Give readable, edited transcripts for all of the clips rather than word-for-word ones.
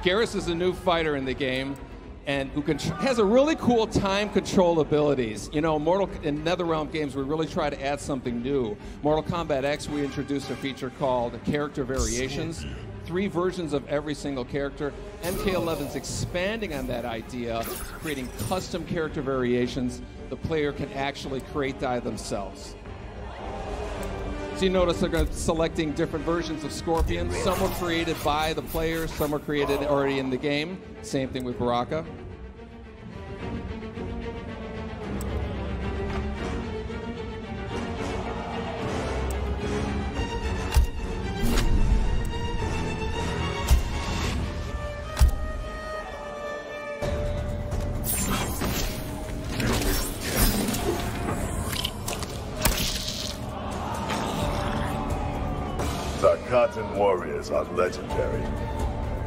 Geras is a new fighter in the game, and who has a really cool time control abilities. You know, in NetherRealm games, we really try to add something new. Mortal Kombat X, we introduced a feature called character variations. 3 versions of every single character. MK11's expanding on that idea, creating custom character variations the player can actually create themselves. So you notice they're selecting different versions of Scorpion. Some were created by the player, some were created already in the game. Same thing with Baraka. Cotton warriors are legendary.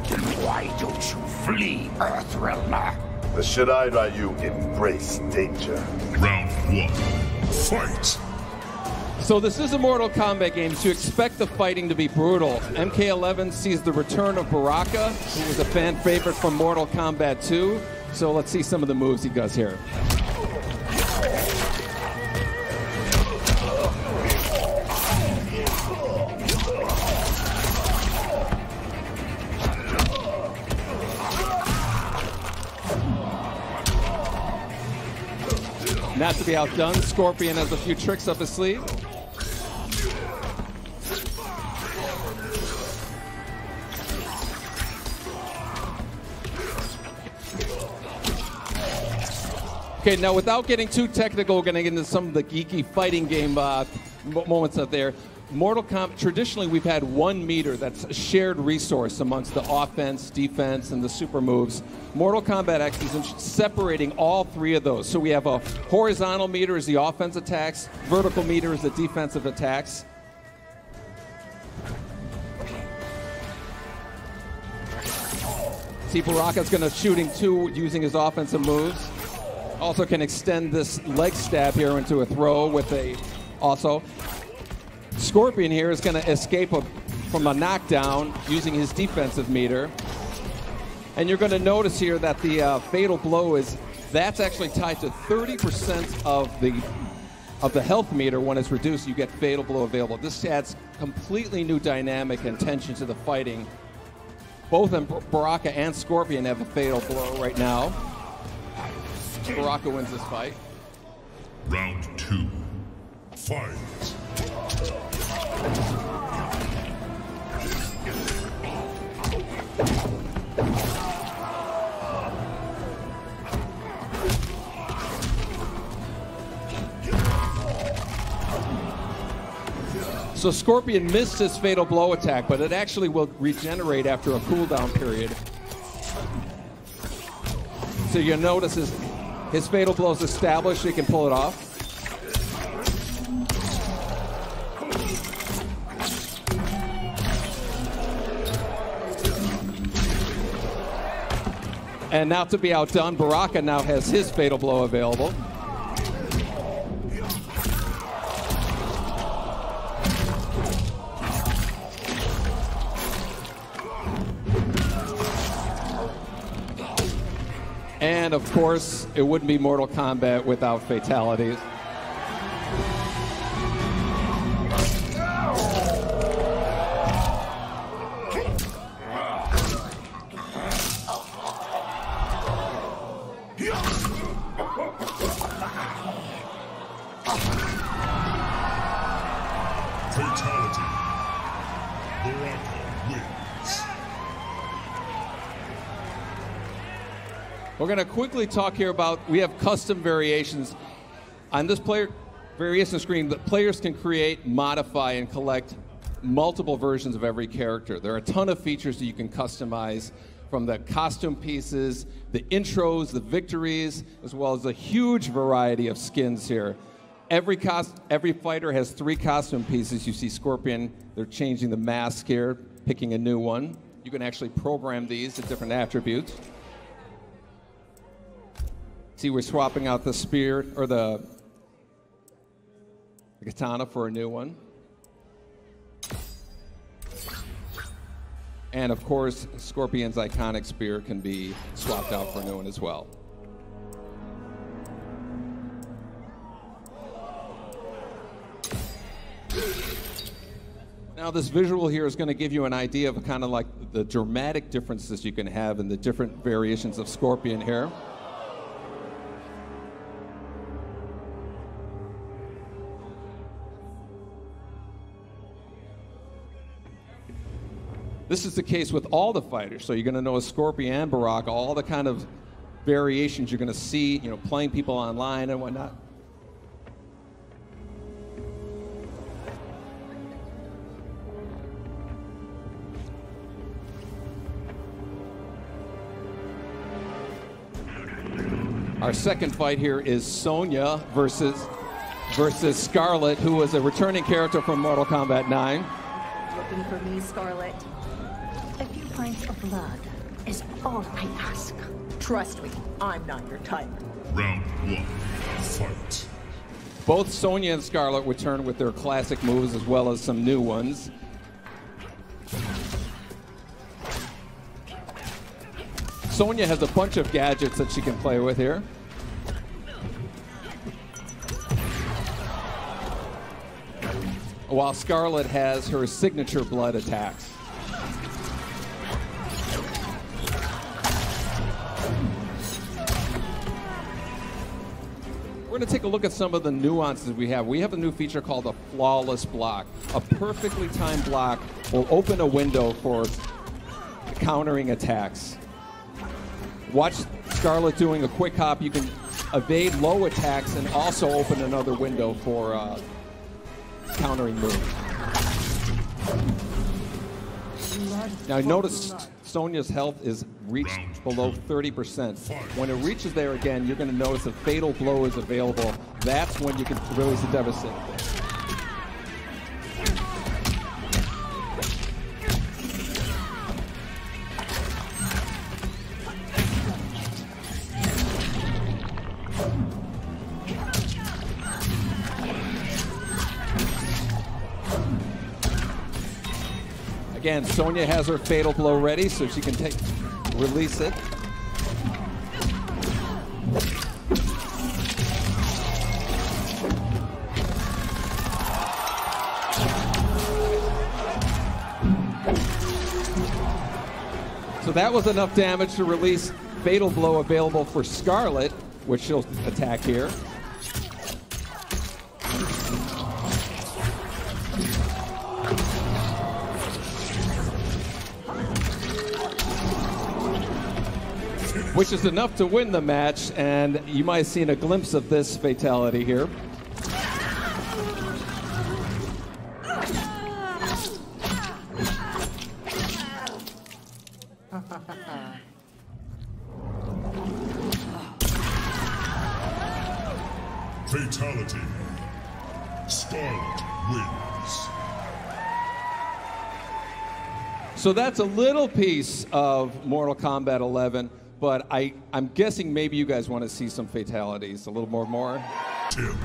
Then why don't you flee, Earthrealmer? The Shirai Ryu embrace danger. Round 1. Fight! So this is a Mortal Kombat game, so you expect the fighting to be brutal. MK11 sees the return of Baraka, who was a fan favorite from Mortal Kombat 2. So let's see some of the moves he does here. Not to be outdone, Scorpion has a few tricks up his sleeve. Okay, now without getting too technical, we're going to get into some of the geeky fighting game moments out there. Mortal Kombat, traditionally we've had 1 meter that's a shared resource amongst the offense, defense, and the super moves. Mortal Kombat X is separating all 3 of those. So we have a horizontal meter is the offense attacks, vertical meter is the defensive attacks. See, Baraka's going to shooting 2 using his offensive moves. Also can extend this leg stab here into a throw with a also. Scorpion here is going to escape from a knockdown using his defensive meter. And you're going to notice here that the fatal blow that's actually tied to 30% of the health meter. When it's reduced, you get fatal blow available. This adds completely new dynamic and tension to the fighting. Both Baraka and Scorpion have a fatal blow right now. Baraka wins this fight. Round 2. Fight! So Scorpion missed his fatal blow attack, but it actually will regenerate after a cooldown period. So you'll notice his fatal blow is established, he can pull it off. And now to be outdone, Baraka now has his fatal blow available. And of course, it wouldn't be Mortal Kombat without fatalities. Fatality. Baraka wins. We're going to quickly talk here about, we have custom variations. On this player variation screen, the players can create, modify, and collect multiple versions of every character. There are a ton of features that you can customize, from the costume pieces, the intros, the victories, as well as a huge variety of skins here. Every fighter has 3 costume pieces. You see Scorpion, they're changing the mask here, picking a new one. You can actually program these to different attributes. See, we're swapping out the spear, or the katana for a new one. And of course, Scorpion's iconic spear can be swapped out for a new one as well. Now this visual here is going to give you an idea of kind of like the dramatic differences you can have in the different variations of Scorpion here. This is the case with all the fighters, so you're going to know Scorpion and Baraka, all the kind of variations you're going to see, you know, playing people online and whatnot. Our second fight here is Sonya versus Scarlet, who was a returning character from Mortal Kombat 9. Looking for me, Scarlet? A few pints of blood is all I ask. Trust me, I'm not your type. Round 1, fight. Both Sonya and Scarlet return with their classic moves as well as some new ones. Sonya has a bunch of gadgets that she can play with here. While Scarlet has her signature blood attacks. We're going to take a look at some of the nuances we have. We have a new feature called a flawless block. A perfectly timed block will open a window for countering attacks. Watch Scarlet doing a quick hop. You can evade low attacks and also open another window for countering moves. Now notice Sonya's health is reached below 30%. When it reaches there again, you're going to notice a fatal blow is available. That's when you can really see devastating. Again, Sonya has her fatal blow ready, so she can release it. So that was enough damage to release fatal blow available for Scarlet, which she'll attack here. Which is enough to win the match, and you might have seen a glimpse of this fatality here. Fatality. Scarlet wins. So that's a little piece of Mortal Kombat 11. But I'm guessing maybe you guys want to see some fatalities, a little more. 10.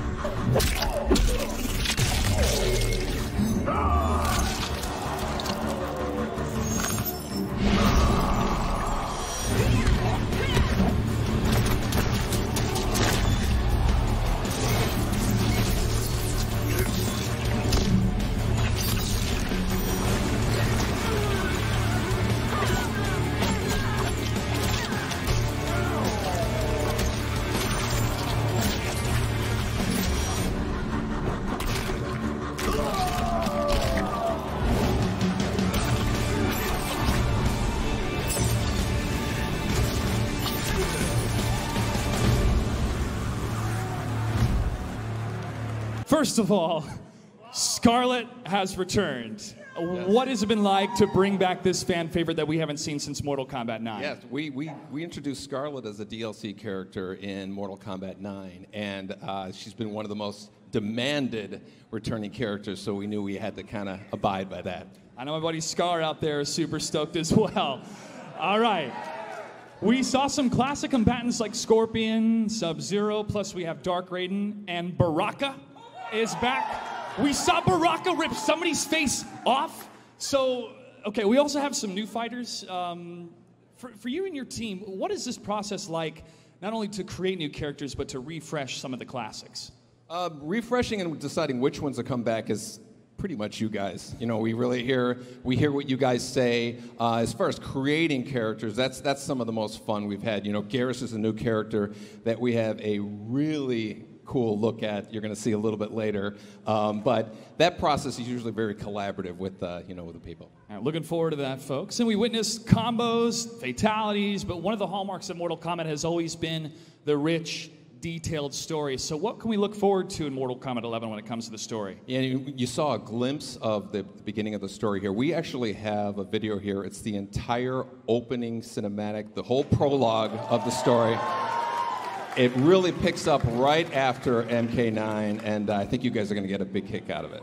First of all, Scarlet has returned. Yes. What has it been like to bring back this fan favorite that we haven't seen since Mortal Kombat 9? Yes, we introduced Scarlet as a DLC character in Mortal Kombat 9, and she's been one of the most demanded returning characters, so we knew we had to kind of abide by that. I know my buddy Scar out there is super stoked as well. All right. We saw some classic combatants like Scorpion, Sub-Zero, plus we have Dark Raiden, and Baraka is back. We saw Baraka rip somebody's face off. So Okay, we also have some new fighters. For you and your team, what is this process like, not only to create new characters, but to refresh some of the classics? Refreshing and deciding which ones to come back is pretty much you guys. You know, we hear what you guys say. As far as creating characters, that's some of the most fun we've had. You know, Geras is a new character that we have a really cool look at. You're going to see a little bit later. But that process is usually very collaborative with with the people. All right, looking forward to that, folks. And we witnessed combos, fatalities, but one of the hallmarks of Mortal Kombat has always been the rich, detailed story. So what can we look forward to in Mortal Kombat 11 when it comes to the story? Yeah, you saw a glimpse of the beginning of the story here. We actually have a video here. It's the entire opening cinematic, the whole prologue of the story. It really picks up right after MK9, and I think you guys are going to get a big kick out of it.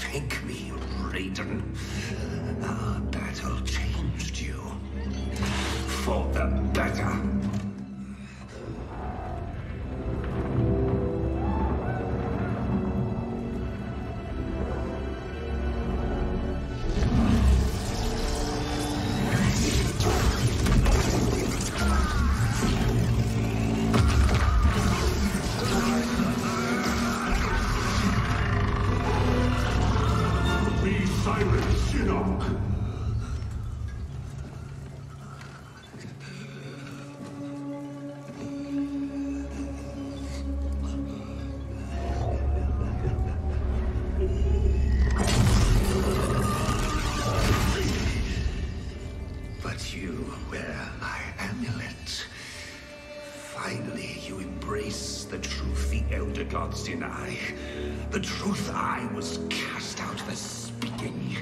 Thank me, Raiden. Our battle changed you. For the better. But you wear my amulet. Finally, you embrace the truth the Elder Gods deny. The truth I was cast out for speaking.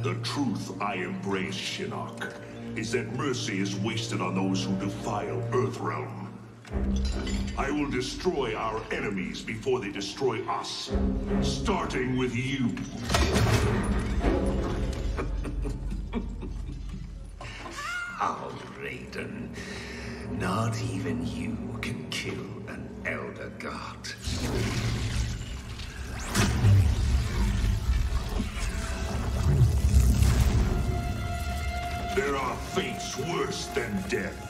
The truth I embrace, Shinnok, is that mercy is wasted on those who defile Earthrealm. I will destroy our enemies before they destroy us, starting with you. How, Raiden? Not even you can kill an Elder God. There are fates worse than death.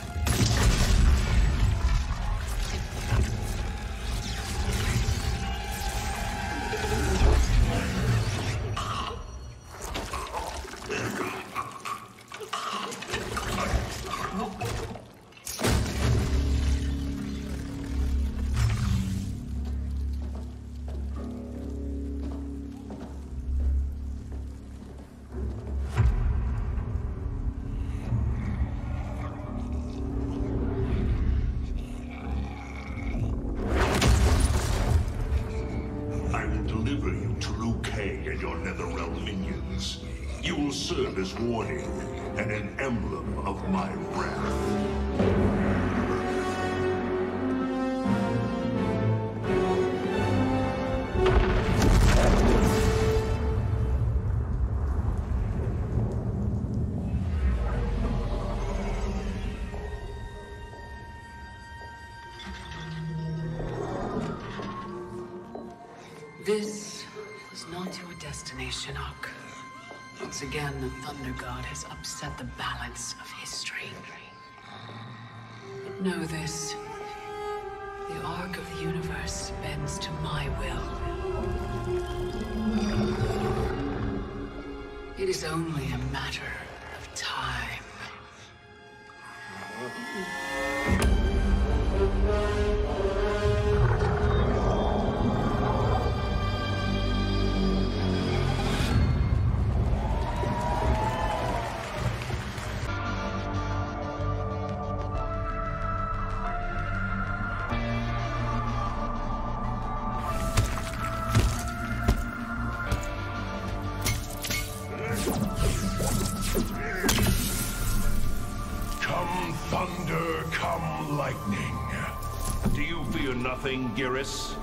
You will serve as warning and an emblem of my wrath. This was not your destiny, Shinnok. Once again, the Thunder God has upset the balance of history. But know this. The arc of the universe bends to my will. It is only a matter of time. Come thunder, come lightning. Do you fear nothing, Geras?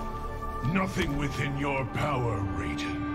Nothing within your power, Raiden.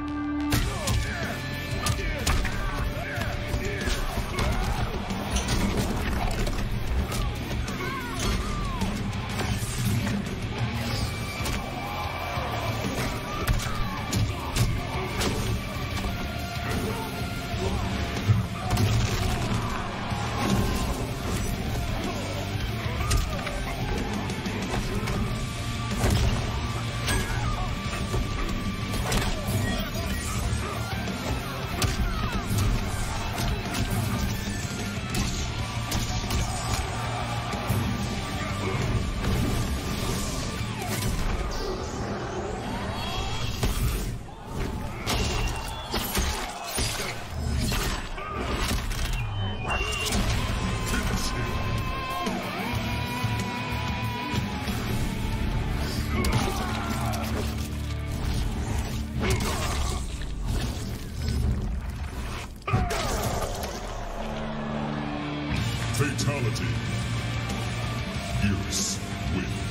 Fatality. Geras wins.